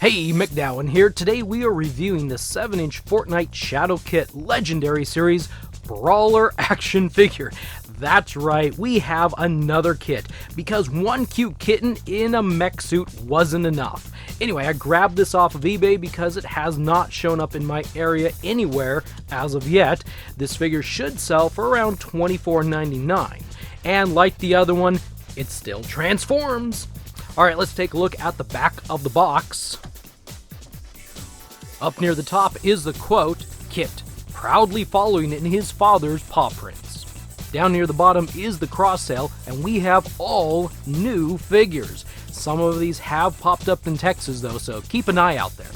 Hey, MacDowin here. Today we are reviewing the 7-inch Fortnite Shadow Kit Legendary Series Brawler action figure. That's right, we have another kit, because one cute kitten in a mech suit wasn't enough. Anyway, I grabbed this off of eBay because it has not shown up in my area anywhere as of yet. This figure should sell for around $24.99. And like the other one, it still transforms. Alright, let's take a look at the back of the box. Up near the top is the quote, "Kit, proudly following in his father's paw prints." Down near the bottom is the cross sale, and we have all new figures. Some of these have popped up in Texas though, so keep an eye out there.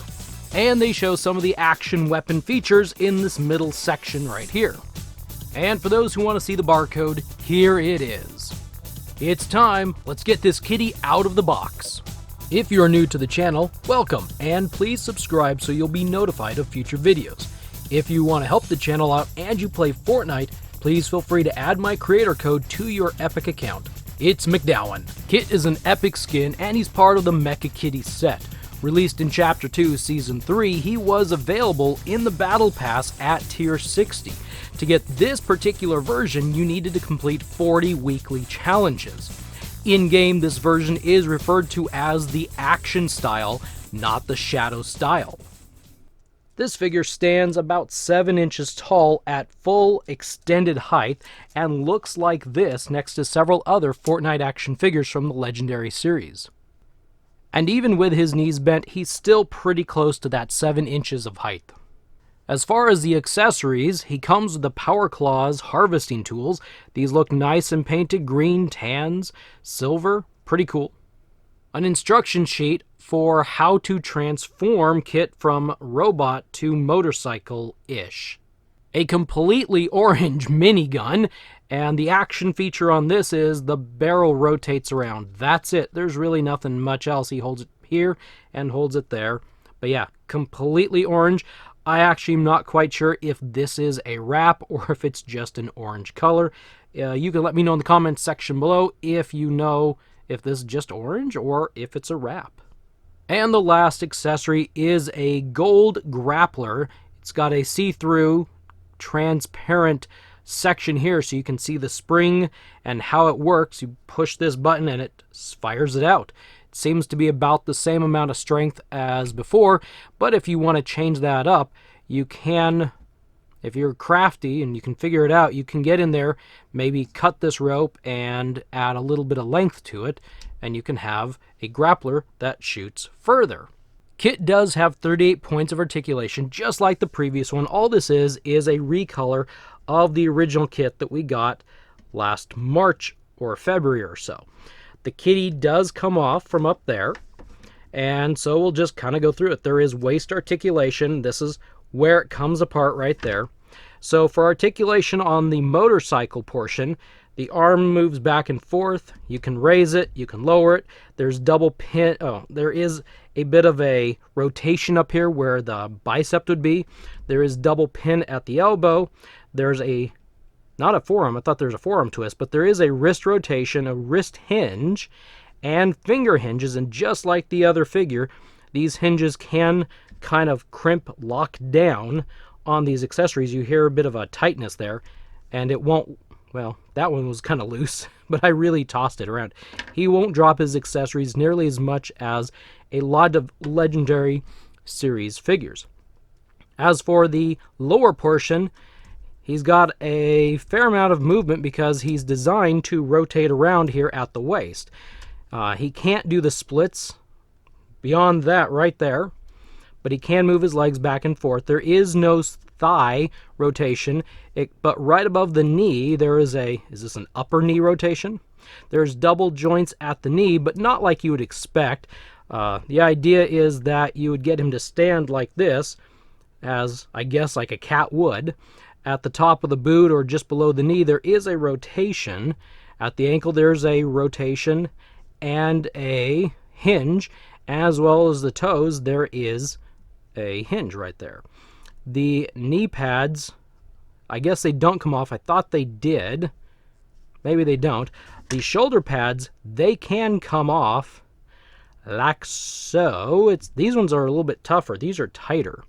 And they show some of the action weapon features in this middle section right here. And for those who want to see the barcode, here it is. It's time, let's get this kitty out of the box. If you're new to the channel, welcome, and please subscribe so you'll be notified of future videos. If you want to help the channel out and you play Fortnite, please feel free to add my creator code to your Epic account. It's MacDowin. Kit is an epic skin and he's part of the Mecha Kitty set. Released in Chapter 2, Season 3, he was available in the Battle Pass at Tier 60. To get this particular version, you needed to complete 40 weekly challenges. In-game, this version is referred to as the Action style, not the Shadow style. This figure stands about 7 inches tall at full extended height and looks like this next to several other Fortnite action figures from the Legendary series. And even with his knees bent, he's still pretty close to that 7 inches of height. As far as the accessories, he comes with the Power Claws harvesting tools. These look nice and painted green, tans, silver, pretty cool. An instruction sheet for how to transform Kit from robot to motorcycle-ish. A completely orange minigun, and the action feature on this is the barrel rotates around. That's it. There's really nothing much else. He holds it here and holds it there. But yeah, completely orange. I actually am not quite sure if this is a wrap or if it's just an orange color. You can let me know in the comments section below if you know if this is just orange or if it's a wrap. And the last accessory is a gold grappler. It's got a see-through, transparent section here so you can see the spring and how it works. You push this button and it fires it out. It seems to be about the same amount of strength as before, but if you want to change that up, you can. If you're crafty and you can figure it out, you can get in there, maybe cut this rope and add a little bit of length to it, and you can have a grappler that shoots further. Kit does have 38 points of articulation, just like the previous one. All this is a recolor of the original kit that we got last March or February or so. The kitty does come off from up there, and so we'll just kind of go through it. There is waist articulation. This is where it comes apart right there. So for articulation on the motorcycle portion, the arm moves back and forth. You can raise it, you can lower it. There's double pin. Oh, there is a bit of a rotation up here where the bicep would be. There is double pin at the elbow. There's not a forearm. I thought there was a forearm twist, but there is a wrist rotation, a wrist hinge, and finger hinges. And just like the other figure, these hinges can kind of crimp, lock down on these accessories. You hear a bit of a tightness there, and it won't, well, that one was kind of loose, but I really tossed it around. He won't drop his accessories nearly as much as a lot of Legendary series figures. As for the lower portion, he's got a fair amount of movement because he's designed to rotate around here at the waist. He can't do the splits beyond that right there, but he can move his legs back and forth. There is no thigh rotation, but right above the knee there is this an upper knee rotation? There's double joints at the knee, but not like you would expect. The idea is that you would get him to stand like this, as I guess like a cat would. At the top of the boot or just below the knee there is a rotation. At the ankle there's a rotation and a hinge, as well as the toes there is a hinge right there. The knee pads, I guess they don't come off. I thought they did. Maybe they don't. The shoulder pads, they can come off. like so. These ones are a little bit tougher. These are tighter.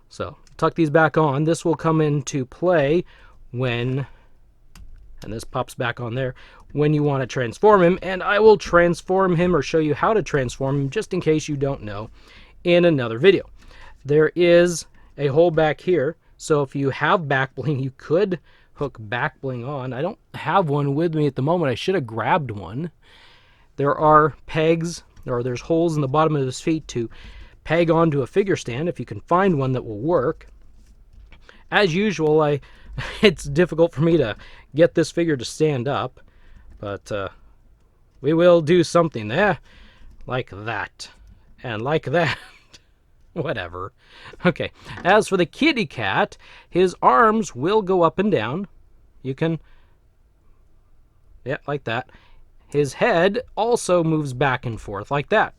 So tuck these back on. This will come into play when, and this pops back on there, when you want to transform him. And I will transform him or show you how to transform him just in case you don't know in another video. There is a hole back here. So if you have back bling, you could hook back bling on. I don't have one with me at the moment. I should have grabbed one. There are pegs, or there's holes in the bottom of his feet to peg onto a figure stand if you can find one that will work. As usual, it's difficult for me to get this figure to stand up, but we will do something there, like that, and like that. Whatever. Okay, as for the kitty cat, his arms will go up and down. You can, yeah, like that. His head also moves back and forth like that.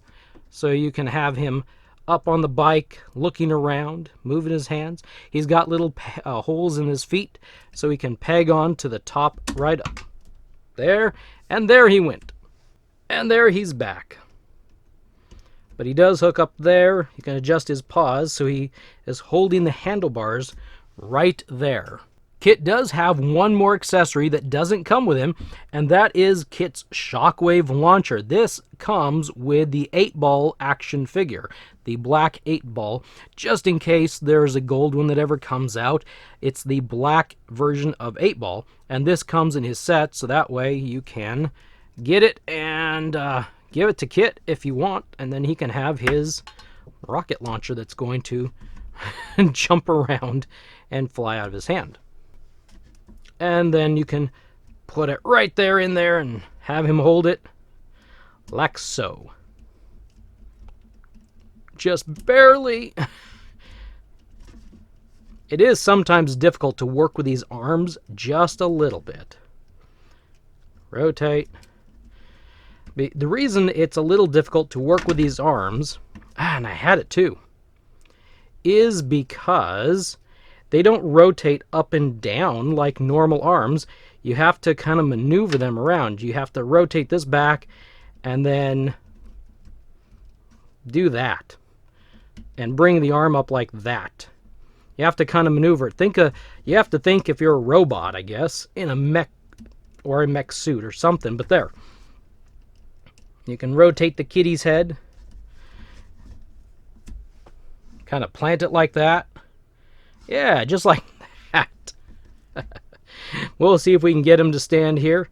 So you can have him up on the bike, looking around, moving his hands. He's got little holes in his feet, so he can peg on to the top right up. There, and there he went. And there he's back. But he does hook up there. You can adjust his paws so he is holding the handlebars right there. Kit does have one more accessory that doesn't come with him, and that is Kit's shockwave launcher. This comes with the 8-ball action figure, the black 8-ball, just in case there's a gold one that ever comes out. It's the black version of 8-ball, and this comes in his set, so that way you can get it and give it to Kit if you want, and then he can have his rocket launcher that's going to jump around and fly out of his hand. And then you can put it right there in there and have him hold it like so. Just barely. It is sometimes difficult to work with these arms just a little bit. Rotate. The reason it's a little difficult to work with these arms, and I had it too, is because they don't rotate up and down like normal arms. You have to kind of maneuver them around. You have to rotate this back and then do that and bring the arm up like that. You have to kind of maneuver it. You have to think if you're a robot, I guess, in a mech or a mech suit or something, but there. You can rotate the kitty's head. Kind of plant it like that. Yeah, just like that. We'll see if we can get him to stand here,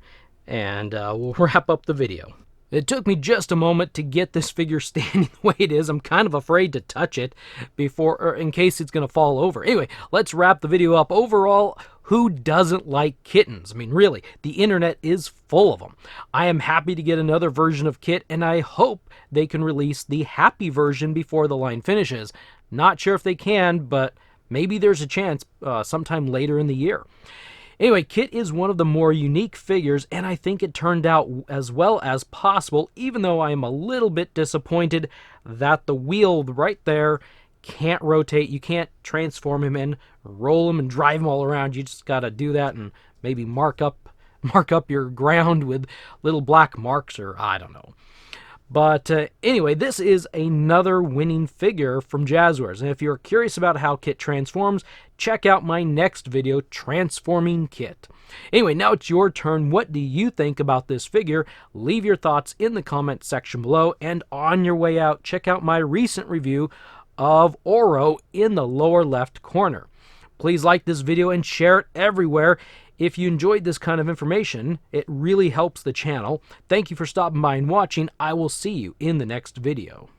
and we'll wrap up the video. It took me just a moment to get this figure standing the way it is. I'm kind of afraid to touch it in case it's going to fall over. Anyway, let's wrap the video up. Overall, who doesn't like kittens? I mean, really, the internet is full of them. I am happy to get another version of Kit, and I hope they can release the happy version before the line finishes. Not sure if they can, but maybe there's a chance sometime later in the year. Anyway, Kit is one of the more unique figures, and I think it turned out as well as possible, even though I am a little bit disappointed that the wheel right there can't rotate. You can't transform him in, roll him, and drive him all around. You just got to do that and maybe mark up your ground with little black marks, or I don't know. But anyway, this is another winning figure from Jazwares. And if you're curious about how Kit transforms, check out my next video, Transforming Kit. Anyway, now it's your turn. What do you think about this figure? Leave your thoughts in the comment section below. And on your way out, check out my recent review of Oro in the lower left corner. Please like this video and share it everywhere. If you enjoyed this kind of information, it really helps the channel. Thank you for stopping by and watching. I will see you in the next video.